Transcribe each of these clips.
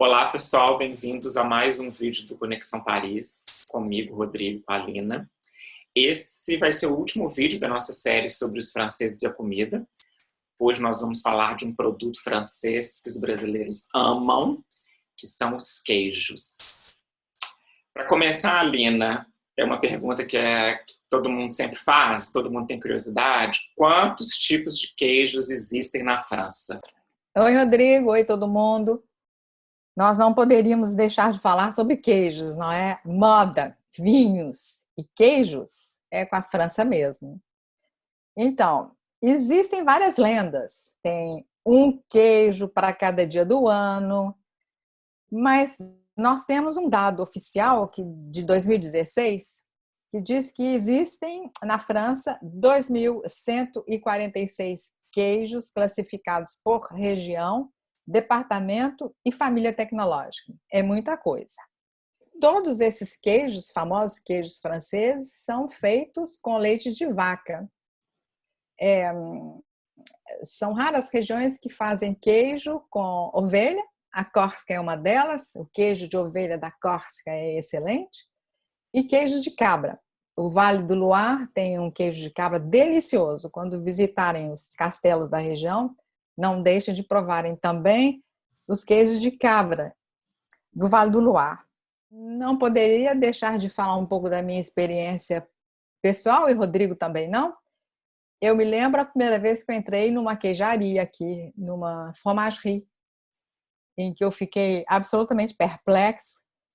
Olá, pessoal, bem-vindos a mais um vídeo do Conexão Paris, comigo, Rodrigo Palina. Esse vai ser o último vídeo da nossa série sobre os franceses e a comida. Hoje nós vamos falar de um produto francês que os brasileiros amam, que são os queijos. Para começar, Alina, é uma pergunta que todo mundo sempre faz, todo mundo tem curiosidade. Quantos tipos de queijos existem na França? Oi, Rodrigo. Oi, todo mundo. Nós não poderíamos deixar de falar sobre queijos, não é? Moda, vinhos e queijos é com a França mesmo. Então, existem várias lendas. Tem um queijo para cada dia do ano, mas nós temos um dado oficial de 2016 que diz que existem na França 2.146 queijos classificados por região, departamento e família tecnológica. É muita coisa. Todos esses queijos, famosos queijos franceses, são feitos com leite de vaca. São raras regiões que fazem queijo com ovelha. A Córsega é uma delas. O queijo de ovelha da Córsega é excelente. E queijos de cabra. O Vale do Loire tem um queijo de cabra delicioso. Quando visitarem os castelos da região, não deixem de provarem também os queijos de cabra do Vale do Loire. Não poderia deixar de falar um pouco da minha experiência pessoal, e Rodrigo também não. Eu me lembro a primeira vez que eu entrei numa queijaria aqui, numa fromagerie, em que eu fiquei absolutamente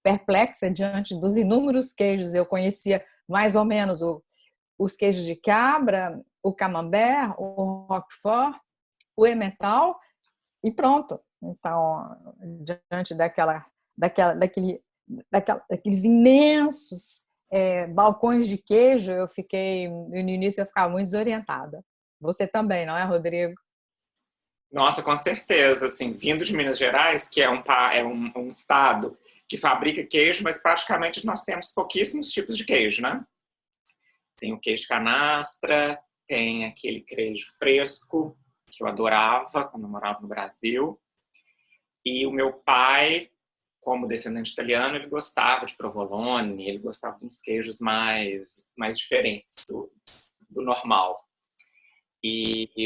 perplexa diante dos inúmeros queijos. Eu conhecia mais ou menos os queijos de cabra, o camembert, o roquefort, o emmental e pronto. Então, diante daqueles imensos balcões de queijo, no início eu ficava muito desorientada. Você também, não é, Rodrigo? Nossa, com certeza, assim, vindo de Minas Gerais, que é um estado que fabrica queijo, mas praticamente nós temos pouquíssimos tipos de queijo, né? Tem o queijo canastra, tem aquele queijo fresco, que eu adorava quando eu morava no Brasil. E o meu pai, como descendente italiano, ele gostava de provolone, ele gostava de uns queijos mais diferentes do normal.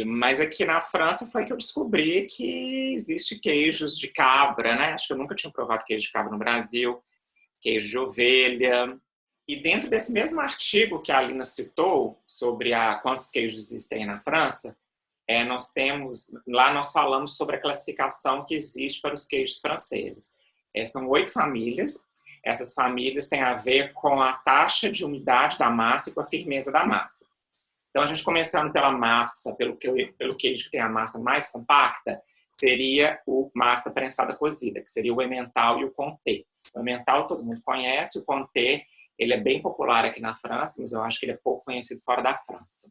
Mas aqui na França foi que eu descobri que existe queijos de cabra, né? Acho que eu nunca tinha provado queijo de cabra no Brasil, queijo de ovelha. E dentro desse mesmo artigo que a Alina citou sobre quantos queijos existem na França, nós falamos sobre a classificação que existe para os queijos franceses. São 8 famílias. Essas famílias têm a ver com a taxa de umidade da massa e com a firmeza da massa. Então, a gente começando pela massa, pelo queijo que tem a massa mais compacta, seria o massa prensada cozida, que seria o emmental e o comté. O emmental todo mundo conhece, o comté ele é bem popular aqui na França, mas eu acho que ele é pouco conhecido fora da França.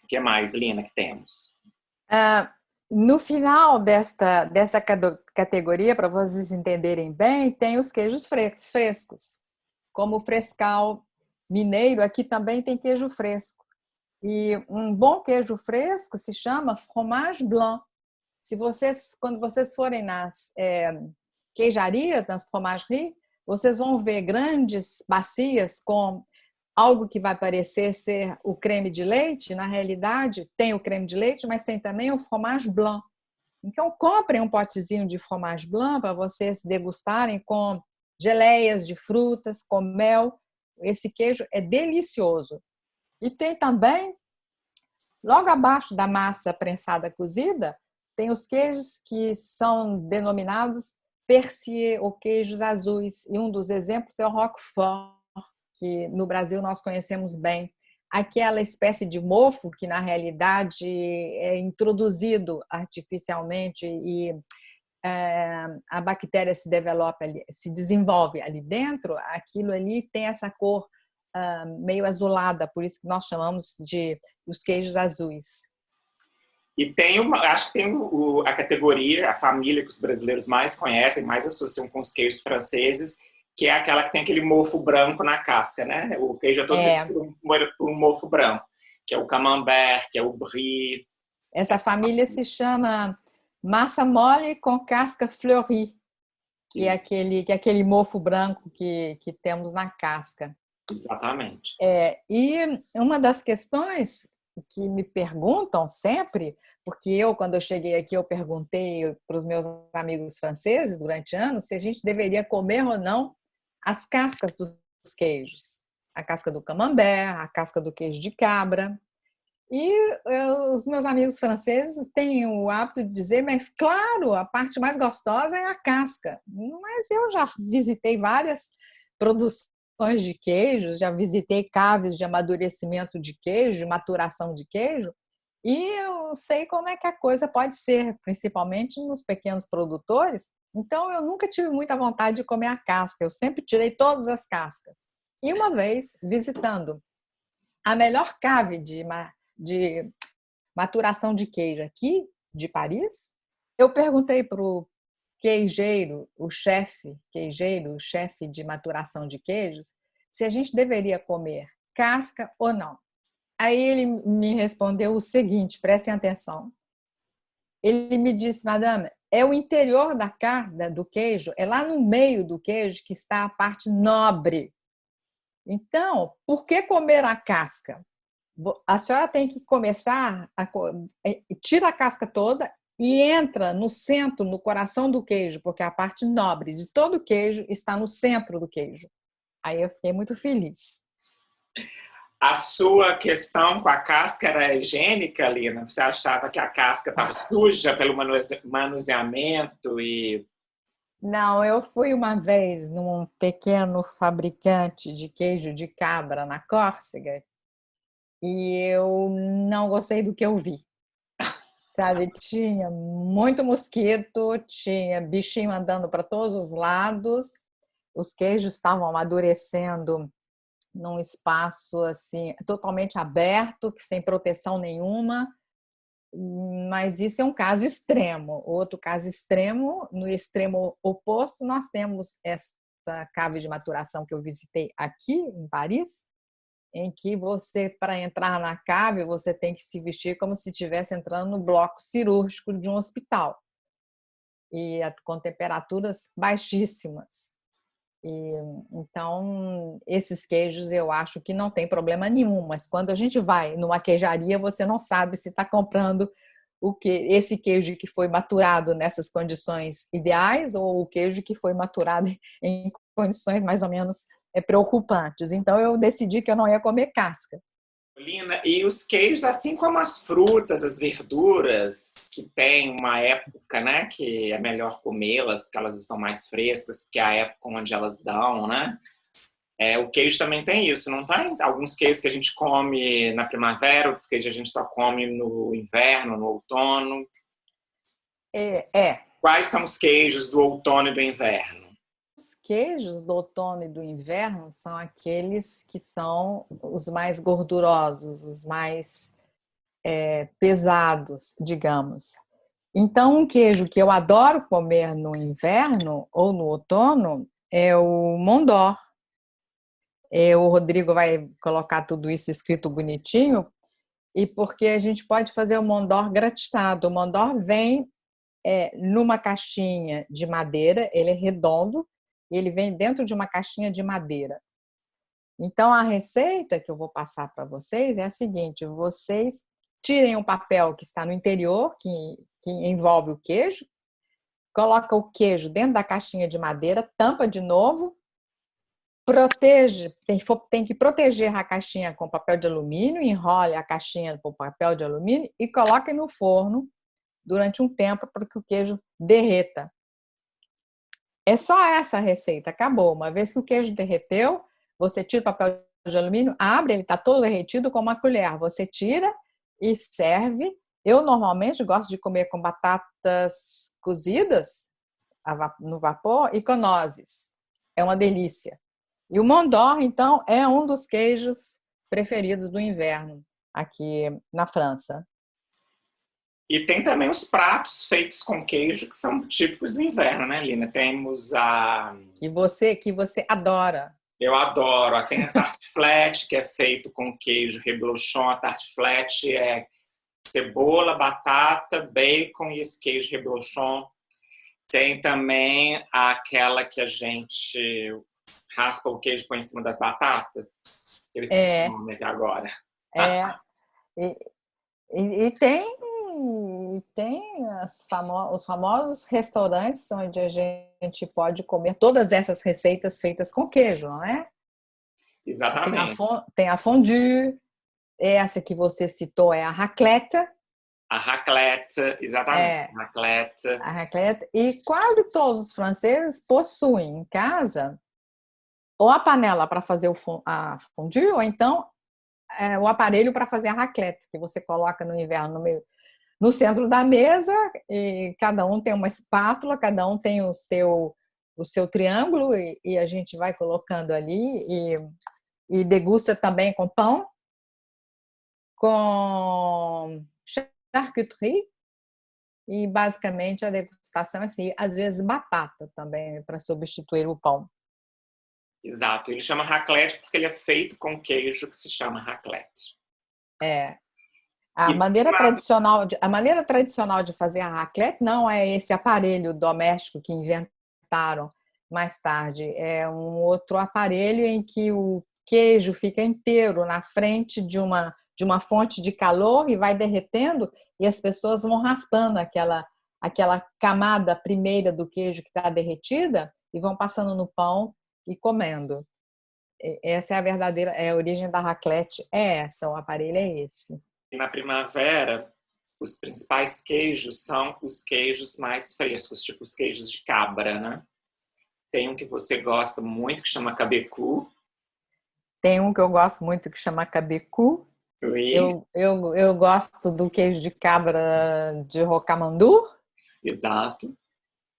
O que mais, Lina, que temos? No final dessa categoria, para vocês entenderem bem, tem os queijos frescos, como o frescal mineiro. Aqui também tem queijo fresco. E um bom queijo fresco se chama fromage blanc. Quando vocês forem nas queijarias, nas fromageries, vocês vão ver grandes bacias com algo que vai parecer ser o creme de leite. Na realidade, tem o creme de leite, mas tem também o fromage blanc. Então, comprem um potezinho de fromage blanc para vocês degustarem com geleias de frutas, com mel. Esse queijo é delicioso. E tem também, logo abaixo da massa prensada cozida, tem os queijos que são denominados Percier ou queijos azuis. E um dos exemplos é o Roquefort, que no Brasil nós conhecemos bem. Aquela espécie de mofo que, na realidade, é introduzido artificialmente e a bactéria se desenvolve ali dentro, aquilo ali tem essa cor meio azulada, por isso que nós chamamos de os queijos azuis. E acho que tem a categoria, a família que os brasileiros mais conhecem, mais associam com os queijos franceses, que é aquela que tem aquele mofo branco na casca, né? O queijo é todo por um mofo branco, que é o camembert, que é o brie. Essa família se chama massa mole com casca fleurie. que é aquele mofo branco que temos na casca. Exatamente. E uma das questões que me perguntam sempre, porque quando eu cheguei aqui, eu perguntei para os meus amigos franceses durante anos se a gente deveria comer ou não as cascas dos queijos. A casca do camembert, a casca do queijo de cabra. E os meus amigos franceses têm o hábito de dizer, mas claro, a parte mais gostosa é a casca. Mas eu já visitei várias produções de queijos, já visitei caves de amadurecimento de queijo, de maturação de queijo, e eu sei como é que a coisa pode ser, principalmente nos pequenos produtores. Então, eu nunca tive muita vontade de comer a casca, eu sempre tirei todas as cascas. E uma vez, visitando a melhor cave de maturação de queijo aqui, de Paris, eu perguntei para o queijeiro, o chefe de maturação de queijos, se a gente deveria comer casca ou não. Aí ele me respondeu o seguinte, prestem atenção. Ele me disse, madame, é o interior da carne, do queijo, é lá no meio do queijo que está a parte nobre. Então, por que comer a casca? A senhora tem que começar, tira a casca toda e entra no centro, no coração do queijo, porque a parte nobre de todo o queijo está no centro do queijo. Aí eu fiquei muito feliz. A sua questão com a casca era higiênica, Lina? Você achava que a casca estava suja pelo manuseamento e... Não, eu fui uma vez num pequeno fabricante de queijo de cabra na Córcega e eu não gostei do que eu vi. Sabe, tinha muito mosquito, tinha bichinho andando para todos os lados, os queijos estavam amadurecendo num espaço assim totalmente aberto, sem proteção nenhuma. Mas isso é um caso extremo. Outro caso extremo, no extremo oposto, nós temos essa cave de maturação que eu visitei aqui em Paris, em que você, para entrar na cave, você tem que se vestir como se estivesse entrando no bloco cirúrgico de um hospital. E com temperaturas baixíssimas. Então, esses queijos eu acho que não tem problema nenhum, mas quando a gente vai numa queijaria, você não sabe se está comprando esse queijo que foi maturado nessas condições ideais ou o queijo que foi maturado em condições mais ou menos preocupantes. Então, eu decidi que eu não ia comer casca. Lina, e os queijos, assim como as frutas, as verduras, que tem uma época, né, que é melhor comê-las, porque elas estão mais frescas, porque é a época onde elas dão, né? O queijo também tem isso, não tem? Alguns queijos que a gente come na primavera, outros queijos a gente só come no inverno, no outono. Quais são os queijos do outono e do inverno? Os queijos do outono e do inverno são aqueles que são os mais gordurosos, os mais pesados, digamos. Então, um queijo que eu adoro comer no inverno ou no outono é o Mont-d'Or. O Rodrigo vai colocar tudo isso escrito bonitinho, e porque a gente pode fazer o Mont-d'Or gratinado. O Mont-d'Or vem numa caixinha de madeira, ele é redondo, e ele vem dentro de uma caixinha de madeira. Então, a receita que eu vou passar para vocês é a seguinte: vocês tirem o papel que está no interior, que envolve o queijo, coloca o queijo dentro da caixinha de madeira, tampa de novo, protege, tem que proteger a caixinha com papel de alumínio, enrole a caixinha com papel de alumínio e coloque no forno durante um tempo para que o queijo derreta. É só essa receita, acabou. Uma vez que o queijo derreteu, você tira o papel de alumínio, abre, ele está todo derretido com uma colher. Você tira e serve. Eu normalmente gosto de comer com batatas cozidas no vapor e com nozes. É uma delícia. E o Mont-d'Or, então, é um dos queijos preferidos do inverno aqui na França. E tem também os pratos feitos com queijo que são típicos do inverno, né, Lina? Temos a... Que você adora. Eu adoro. Tem a tarte flat, que é feito com queijo reblochon. A tarte flat é cebola, batata, bacon e esse queijo reblochon. Tem também aquela que a gente raspa o queijo e põe em cima das batatas. Eu esqueci o É, nome aqui agora. é. E, e tem os famosos restaurantes onde a gente pode comer todas essas receitas feitas com queijo, não é? Exatamente. Tem a fondue, essa que você citou é a raclette, A raclette, exatamente. é, Raclette. a raclette, e quase todos os franceses possuem em casa ou a panela para fazer a fondue, ou então o aparelho para fazer a raclette, que você coloca no inverno no centro da mesa, e cada um tem uma espátula, cada um tem o seu triângulo, e a gente vai colocando ali, e degusta também com pão, com charcuterie, e basicamente a degustação é assim, às vezes batata também, para substituir o pão. Exato. Ele chama raclette porque ele é feito com queijo que se chama raclette. É. A E maneira tradicional de fazer a raclette não é esse aparelho doméstico que inventaram mais tarde. É um outro aparelho em que o queijo fica inteiro na frente de uma fonte de calor e vai derretendo, e as pessoas vão raspando aquela camada primeira do queijo que está derretida e vão passando no pão e comendo. Essa é a verdadeira, a origem da raclette é essa, o aparelho é esse. na primavera, os principais queijos são os queijos mais frescos, tipo os queijos de cabra, né? Tem um que você gosta muito que chama cabecu. Tem um que eu gosto muito que chama cabecu. Oui, Eu gosto do queijo de cabra de Rocamandu. exato.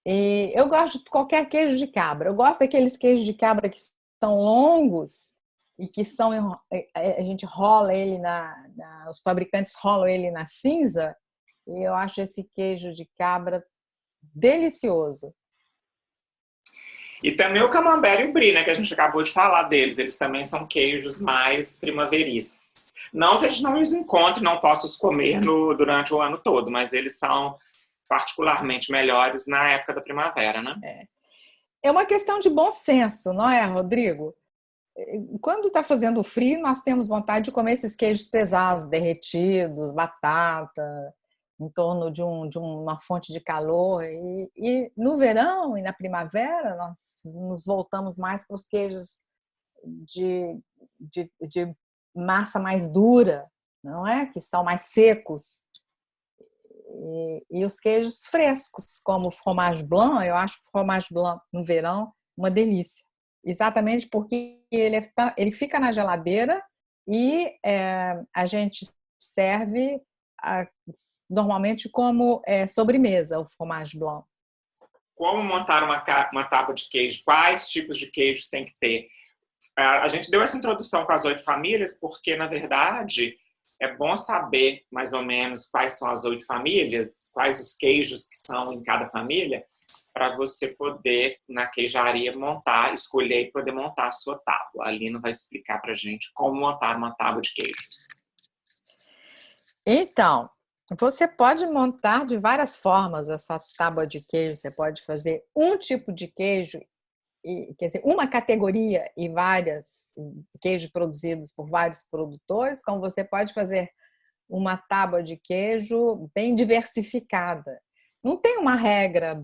E eu gosto de qualquer queijo de cabra. Eu gosto daqueles queijos de cabra que são longos e que a gente rola ele os fabricantes rolam ele na cinza. E eu acho esse queijo de cabra delicioso. E também o camembert e o brie, né, que a gente acabou de falar deles. Eles também são queijos mais primaveris. Não que a gente não os encontre, não possa os comer durante o ano todo, mas eles são particularmente melhores na época da primavera, né? É uma questão de bom senso, não é, Rodrigo? Quando está fazendo frio, nós temos vontade de comer esses queijos pesados, derretidos, batata, em torno de uma fonte de calor. E no verão e na primavera, nós nos voltamos mais para os queijos de massa mais dura, não é? Que são mais secos. E os queijos frescos, como o fromage blanc, eu acho o fromage blanc no verão uma delícia. Exatamente porque ele fica na geladeira e a gente serve normalmente como sobremesa, o fromage blanc. Como montar uma tábua de queijo? Quais tipos de queijos tem que ter? A gente deu essa introdução com as 8 famílias porque, na verdade, é bom saber mais ou menos quais são as 8 famílias, quais os queijos que são em cada família, para você poder, na queijaria, escolher e poder montar a sua tábua. A Lina vai explicar para a gente como montar uma tábua de queijo. Então, você pode montar de várias formas essa tábua de queijo. Você pode fazer um tipo de queijo, quer dizer, uma categoria e vários queijos produzidos por vários produtores, como você pode fazer uma tábua de queijo bem diversificada. Não tem uma regra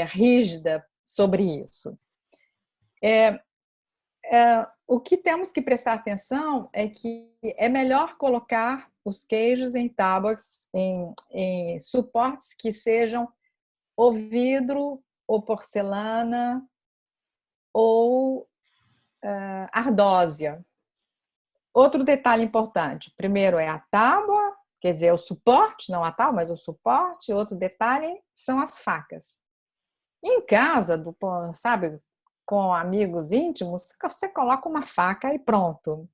rígida sobre isso. O que temos que prestar atenção é que é melhor colocar os queijos em tábuas, em suportes que sejam ou vidro, ou porcelana, ou ardósia. Outro detalhe importante, primeiro é a tábua, quer dizer, o suporte, não a tábua, mas o suporte. Outro detalhe são as facas. Em casa, sabe, com amigos íntimos, você coloca uma faca e pronto.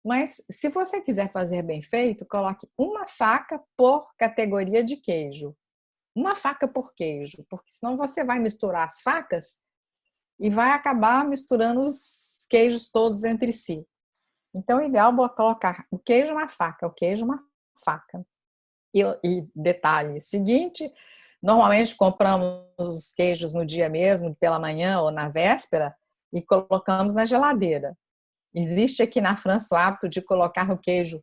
Mas se você quiser fazer bem feito, coloque uma faca por categoria de queijo. Uma faca por queijo, porque senão você vai misturar as facas e vai acabar misturando os queijos todos entre si. Então, o ideal é colocar o queijo na faca, o queijo na faca. E detalhe seguinte, Normalmente compramos os queijos no dia mesmo, pela manhã ou na véspera, e colocamos na geladeira. Existe aqui na França o hábito de colocar o queijo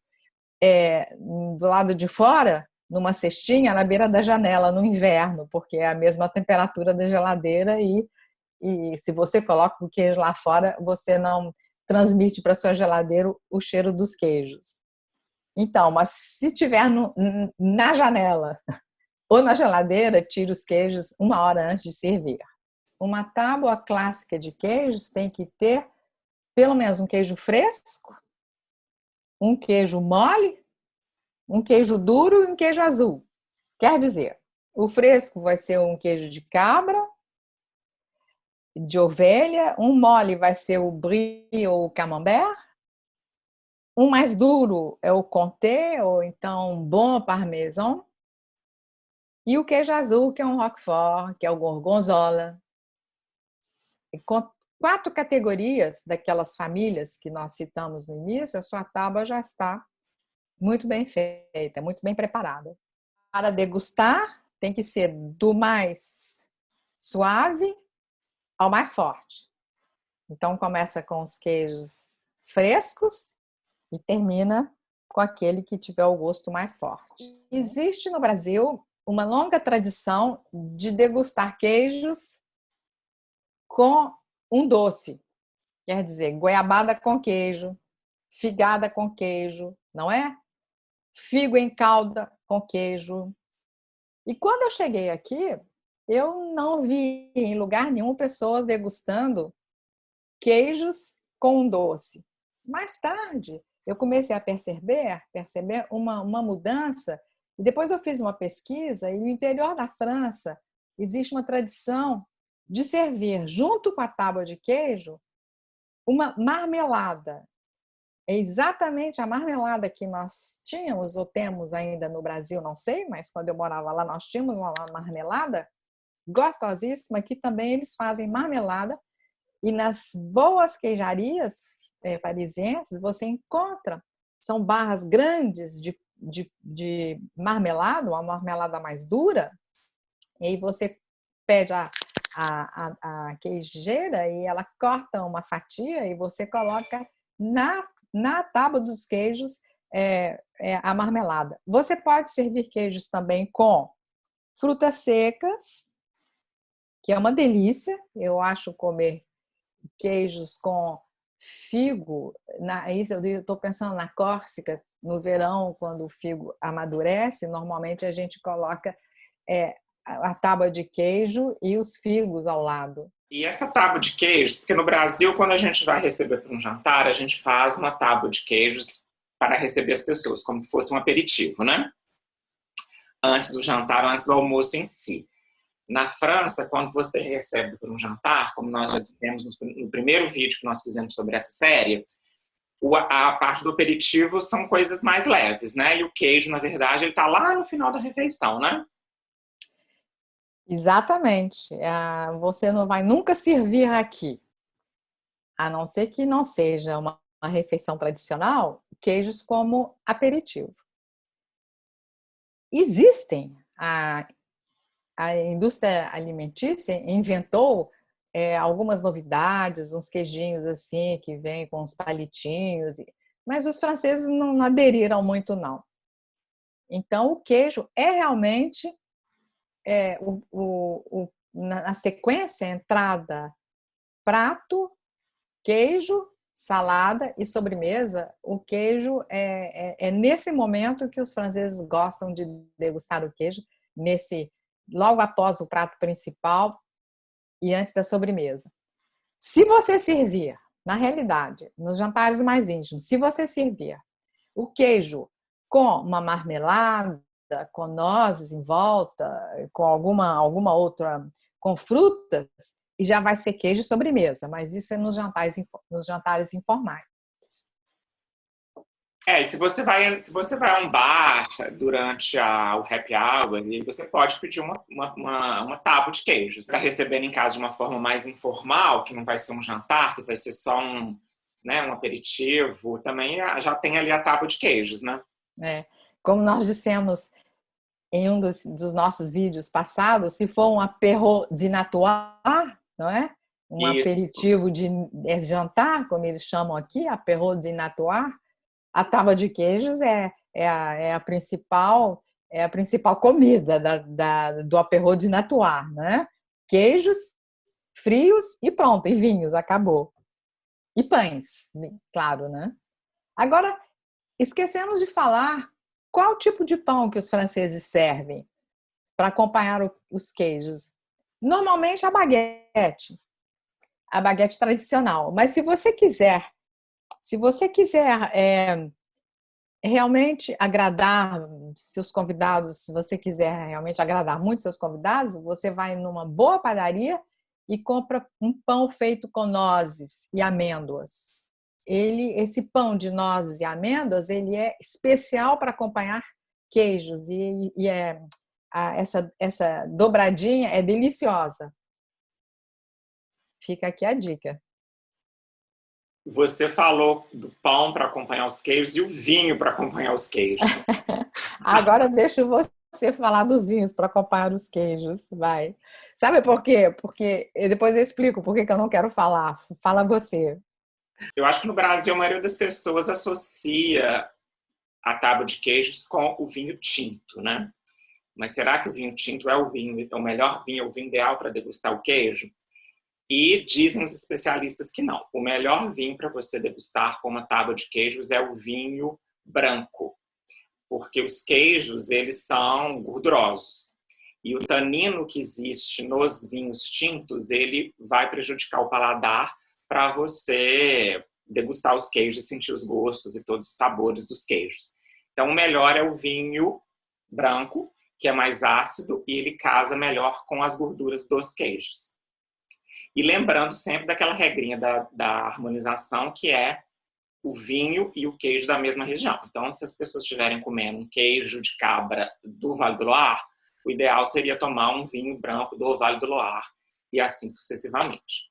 do lado de fora, numa cestinha, na beira da janela, no inverno, porque é a mesma temperatura da geladeira e se você coloca o queijo lá fora, você não transmite para sua geladeira o cheiro dos queijos. Então, mas se tiver na janela ou na geladeira, tire os queijos 1 hora antes de servir. Uma tábua clássica de queijos tem que ter pelo menos um queijo fresco, um queijo mole, um queijo duro e um queijo azul. Quer dizer, o fresco vai ser um queijo de cabra, de ovelha, um mole vai ser o brie ou o camembert, um mais duro é o comté ou então bom parmesão, e o queijo azul, que é um roquefort, que é o gorgonzola. Com 4 categorias daquelas famílias que nós citamos no início, a sua tábua já está muito bem feita, muito bem preparada. Para degustar, tem que ser do mais suave ao mais forte. Então, começa com os queijos frescos e termina com aquele que tiver o gosto mais forte. Existe no Brasil uma longa tradição de degustar queijos com um doce. Quer dizer, goiabada com queijo, figada com queijo, não é? Figo em calda com queijo. E quando eu cheguei aqui, eu não vi em lugar nenhum pessoas degustando queijos com um doce. Mais tarde, eu comecei a perceber uma mudança, e depois eu fiz uma pesquisa, e no interior da França existe uma tradição de servir, junto com a tábua de queijo, uma marmelada. É exatamente a marmelada que nós tínhamos, ou temos ainda no Brasil, não sei, mas quando eu morava lá, nós tínhamos uma marmelada gostosíssima, que também eles fazem marmelada, e nas boas queijarias parisienses você encontra, são barras grandes de marmelada, uma marmelada mais dura, e aí você pede a queijeira e ela corta uma fatia e você coloca na tábua dos queijos a marmelada. Você pode servir queijos também com frutas secas, que é uma delícia. Eu acho comer queijos com figo, eu estou pensando na Córcega, no verão, quando o figo amadurece, normalmente a gente coloca a tábua de queijo e os figos ao lado. E essa tábua de queijos, porque no Brasil, quando a gente vai receber para um jantar, a gente faz uma tábua de queijos para receber as pessoas, como se fosse um aperitivo, né? Antes do jantar, antes do almoço em si. Na França, quando você recebe para um jantar, como nós já dissemos no primeiro vídeo que nós fizemos sobre essa série, a parte do aperitivo são coisas mais leves, né? E o queijo, na verdade, ele está lá no final da refeição, né? Exatamente. Você não vai nunca servir aqui, a não ser que não seja uma refeição tradicional, queijos como aperitivo. Existem. A indústria alimentícia inventou algumas novidades, uns queijinhos assim, que vêm com uns palitinhos, mas os franceses não aderiram muito, não. Então, o queijo é realmente na sequência, entrada, prato, queijo, salada e sobremesa. O queijo é nesse momento que os franceses gostam de degustar o queijo, logo após o prato principal e antes da sobremesa. Se você servir, na realidade, nos jantares mais íntimos, se você servir o queijo com uma marmelada, com nozes em volta, com alguma outra, com frutas, e já vai ser queijo e sobremesa, mas isso é nos jantares informais. E se você vai a um bar durante o happy hour, você pode pedir uma tábua de queijos para receber em casa de uma forma mais informal, que não vai ser um jantar, que vai ser só um aperitivo. Também já tem ali a tábua de queijos, né? Como nós dissemos em um dos nossos vídeos passados, se for um apéro dînatoire, não é? Um Isso. aperitivo de jantar, como eles chamam aqui, apéro dînatoire, a tábua de queijos é a principal comida do apéro dînatoire, né? Queijos frios e pronto, e vinhos, acabou. E pães, claro, né? Agora, esquecemos de falar qual tipo de pão que os franceses servem para acompanhar os queijos. Normalmente a baguete tradicional. Mas se você quiser realmente agradar seus convidados, se você quiser realmente agradar muito seus convidados, você vai numa boa padaria e compra um pão feito com nozes e amêndoas. Esse pão de nozes e amêndoas, ele é especial para acompanhar queijos essa dobradinha é deliciosa. Fica aqui a dica. Você falou do pão para acompanhar os queijos e o vinho para acompanhar os queijos. Agora deixa você falar dos vinhos para acompanhar os queijos, vai. Sabe por quê? Porque depois eu explico por que eu não quero falar. Fala você. Eu acho que no Brasil a maioria das pessoas associa a tábua de queijos com o vinho tinto, né? Mas será que o vinho tinto é o melhor vinho, é o vinho ideal para degustar o queijo? E dizem os especialistas que não. O melhor vinho para você degustar com uma tábua de queijos é o vinho branco, porque os queijos, eles são gordurosos. E o tanino que existe nos vinhos tintos, ele vai prejudicar o paladar para você degustar os queijos e sentir os gostos e todos os sabores dos queijos. Então, o melhor é o vinho branco, que é mais ácido e ele casa melhor com as gorduras dos queijos. E lembrando sempre daquela regrinha da harmonização, que é o vinho e o queijo da mesma região. Então, se as pessoas estiverem comendo um queijo de cabra do Vale do Loire, o ideal seria tomar um vinho branco do Vale do Loire e assim sucessivamente.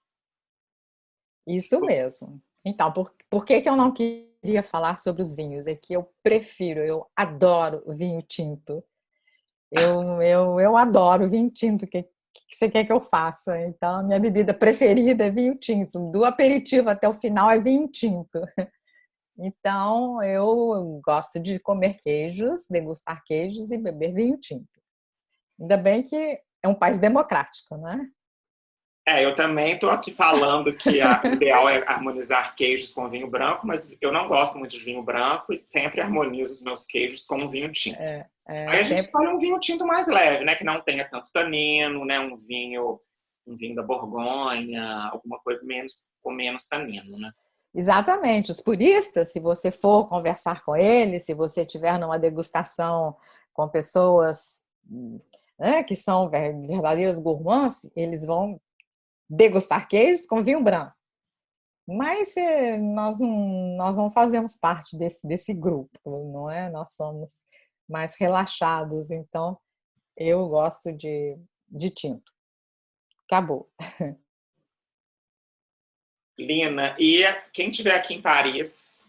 Isso mesmo. Então, por que eu não queria falar sobre os vinhos? É que eu adoro vinho tinto. Eu adoro vinho tinto. O que você quer que eu faça? Então, a minha bebida preferida é vinho tinto. Do aperitivo até o final é vinho tinto. Então, eu gosto de comer queijos, degustar queijos e beber vinho tinto. Ainda bem que é um país democrático, né? Eu também estou aqui falando que o ideal é harmonizar queijos com vinho branco, mas eu não gosto muito de vinho branco e sempre harmonizo os meus queijos com vinho tinto. Aí a gente Sempre. escolhe um vinho tinto mais leve, né? Que não tenha tanto tanino, né? Um vinho da Borgonha, alguma coisa com menos tanino, né? Exatamente. Os puristas, se você for conversar com eles, se você tiver numa degustação com pessoas, né, que são verdadeiros gourmands, eles vão degustar queijos com vinho branco. Mas nós não fazemos parte desse grupo, não é? Nós somos mais relaxados, então eu gosto de tinto. Acabou. Lina, e quem estiver aqui em Paris,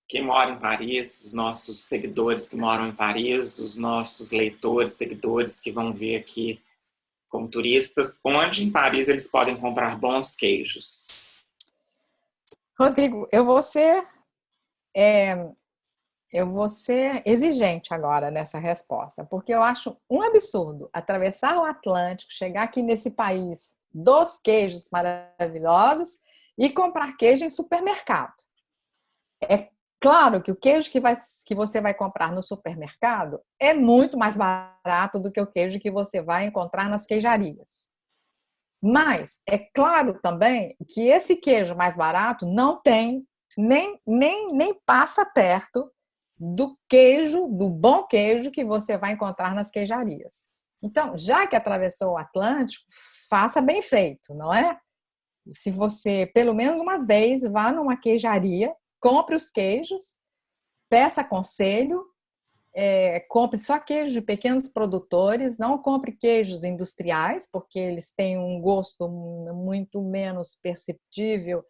quem mora em Paris, os nossos seguidores que moram em Paris, os nossos leitores, seguidores que vão vir aqui como turistas, onde em Paris eles podem comprar bons queijos? Rodrigo, eu vou ser exigente agora nessa resposta, porque eu acho um absurdo atravessar o Atlântico, chegar aqui nesse país dos queijos maravilhosos e comprar queijo em supermercado. É claro que o queijo que você vai comprar no supermercado é muito mais barato do que o queijo que você vai encontrar nas queijarias. Mas é claro também que esse queijo mais barato não tem nem passa perto do bom queijo que você vai encontrar nas queijarias. Então, já que atravessou o Atlântico, faça bem feito, não é? Se você, pelo menos uma vez, vá numa queijaria, compre os queijos, peça conselho, compre só queijo de pequenos produtores, não compre queijos industriais, porque eles têm um gosto muito menos perceptível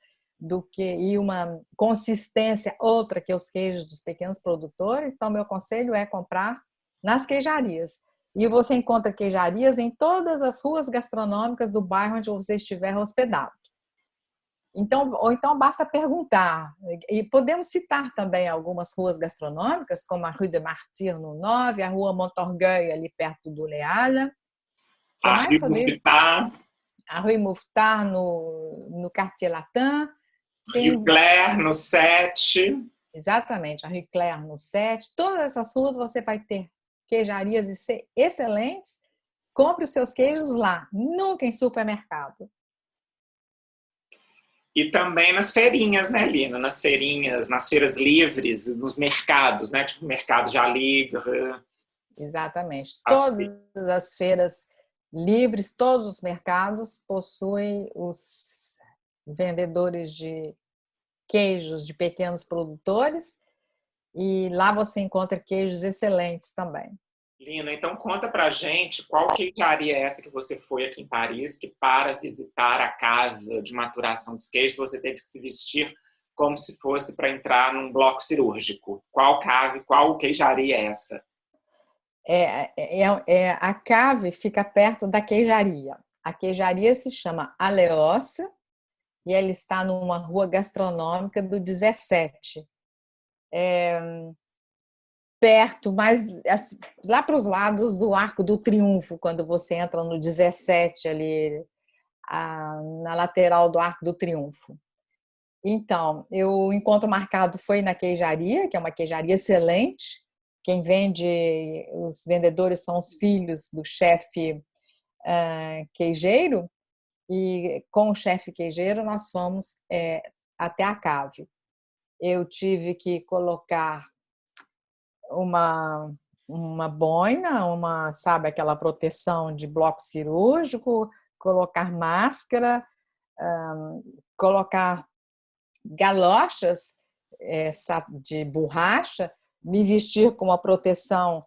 e uma consistência outra que os queijos dos pequenos produtores. Então, meu conselho é comprar nas queijarias. E você encontra queijarias em todas as ruas gastronômicas do bairro onde você estiver hospedado. Então, ou então basta perguntar. E podemos citar também algumas ruas gastronômicas, como a Rue de Martyrs no 9, a Rua Montorgueil, ali perto do Leala. Que A mais, Rue Fabi? Mouffetard, A Rue Mouffetard no Quartier Latin. Rue Tem, Claire, no 7. exatamente, a Rue Claire no 7. Todas essas ruas você vai ter queijarias excelentes. Compre os seus queijos lá, nunca em supermercado. E também nas feirinhas, né, Lina? Nas feirinhas, nas feiras livres, nos mercados, né? Tipo o mercado de Aligre. Exatamente. As... Todas as feiras livres, todos os mercados possuem os vendedores de queijos de pequenos produtores e lá você encontra queijos excelentes também. Lina, então conta pra gente qual queijaria é essa que você foi aqui em Paris, que para visitar a casa de maturação dos queijos você teve que se vestir como se fosse para entrar num bloco cirúrgico. Qual queijaria é essa? A cave fica perto da queijaria. A queijaria se chama Aleos e ela está numa rua gastronômica do 17. Perto, mas assim, lá para os lados do Arco do Triunfo, quando você entra no 17 ali, na lateral do Arco do Triunfo. Então, o encontro marcado foi na queijaria, que é uma queijaria excelente. Quem vende, os vendedores são os filhos do chefe queijeiro, e com o chefe queijeiro nós fomos até a cave. Eu tive que colocar uma boina, sabe, aquela proteção de bloco cirúrgico, colocar máscara, colocar galochas de borracha, me vestir com uma proteção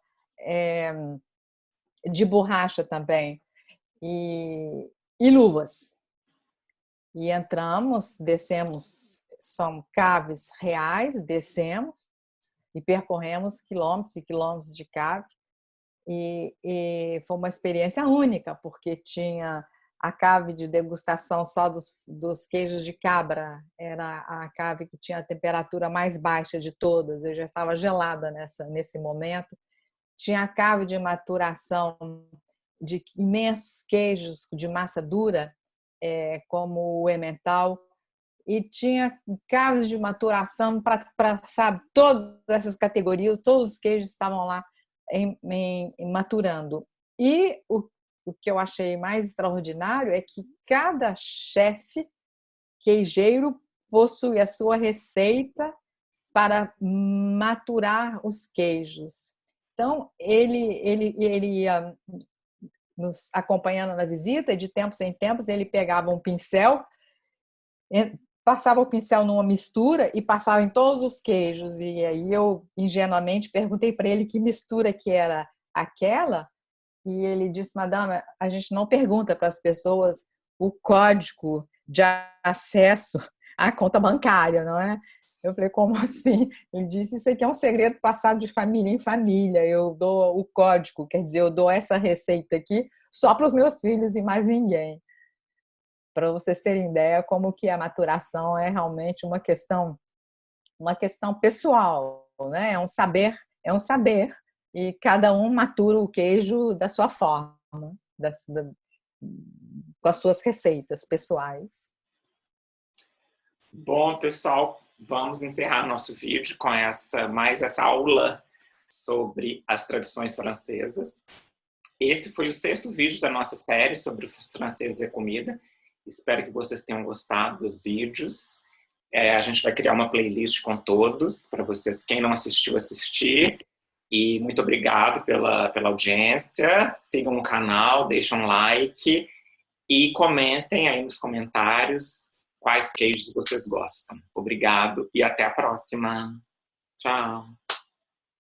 de borracha também e luvas. E entramos, descemos, são caves reais, descemos e percorremos quilômetros e quilômetros de cave. E foi uma experiência única, porque tinha a cave de degustação só dos queijos de cabra, era a cave que tinha a temperatura mais baixa de todas, eu já estava gelada nesse momento. Tinha a cave de maturação de imensos queijos de massa dura, como o Emmental, e tinha caves de maturação para, sabe, todas essas categorias, todos os queijos estavam lá maturando. E o que eu achei mais extraordinário é que cada chefe queijeiro possui a sua receita para maturar os queijos. Então, ele ia nos acompanhando na visita e de tempos em tempos ele pegava um pincel, passava o pincel numa mistura e passava em todos os queijos. E aí eu ingenuamente perguntei para ele que mistura que era aquela, e ele disse: madame, a gente não pergunta para as pessoas o código de acesso à conta bancária, não é? Eu falei: como assim? Ele disse: isso aqui é um segredo passado de família em família, eu dou o código, quer dizer, eu dou essa receita aqui só para os meus filhos e mais ninguém. Para vocês terem ideia como que a maturação é realmente uma questão pessoal, né? É um saber, e cada um matura o queijo da sua forma, com as suas receitas pessoais. Bom, pessoal, vamos encerrar nosso vídeo com mais essa aula sobre as tradições francesas. Esse foi o 6º vídeo da nossa série sobre os franceses e a comida. Espero que vocês tenham gostado dos vídeos. A gente vai criar uma playlist com todos, para vocês, quem não assistiu, assistir. E muito obrigado pela audiência. Sigam o canal, deixem um like e comentem aí nos comentários quais queijos vocês gostam. Obrigado e até a próxima. Tchau!